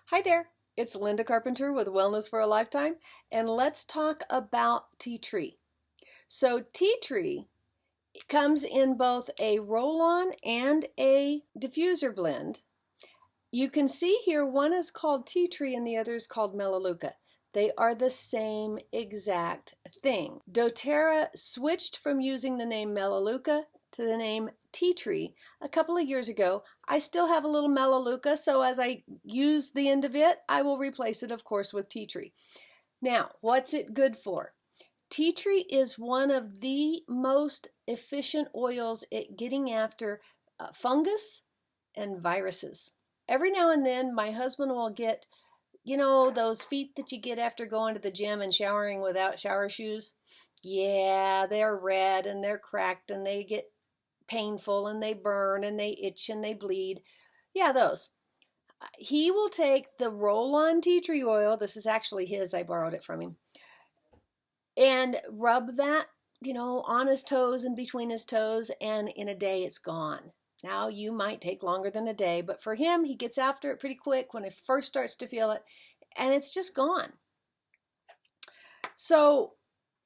Hi there, it's Linda Carpenter with Wellness for a Lifetime, and let's talk about tea tree. So tea tree comes in both a roll-on and a diffuser blend. You can see here one is called tea tree and the other is called melaleuca. They are the same exact thing. doTERRA switched from using the name melaleuca to the name tea tree a couple of years ago. I still have a little melaleuca, so as I use the end of it, I will replace it, of course, with tea tree. Now, what's it good for? Tea tree is one of the most efficient oils at getting after fungus and viruses. Every now and then, my husband will get, those feet that you get after going to the gym and showering without shower shoes. Yeah, they're red and they're cracked and they get painful and they burn and they itch and they bleed. Yeah, those. He will take the roll-on tea tree oil. This is actually his. I borrowed it from him. And rub that, on his toes and between his toes, and in a day it's gone. Now, you might take longer than a day, but for him, he gets after it pretty quick when he first starts to feel it, and it's just gone. So,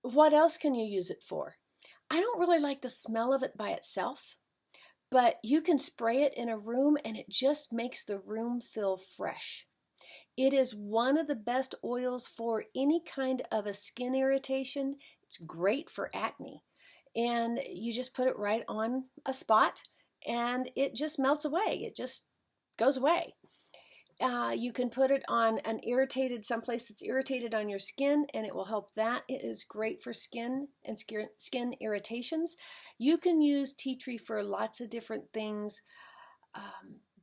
what else can you use it for? I don't really like the smell of it by itself, but you can spray it in a room and it just makes the room feel fresh. It is one of the best oils for any kind of a skin irritation. It's great for acne. And you just put it right on a spot and it just melts away. It just goes away. You can put it on someplace that's irritated on your skin, and it will help that. It is great for skin and skin irritations. You can use tea tree for lots of different things,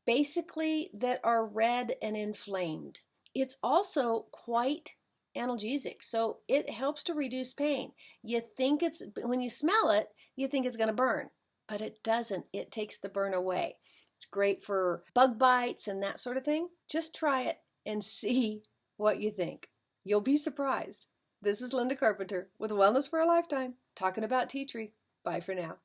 basically that are red and inflamed. It's also quite analgesic, so it helps to reduce pain. When you smell it, you think it's going to burn, but it doesn't. It takes the burn away. It's great for bug bites and that sort of thing. Just try it and see what you think. You'll be surprised. This is Linda Carpenter with Wellness for a Lifetime, talking about tea tree. Bye for now.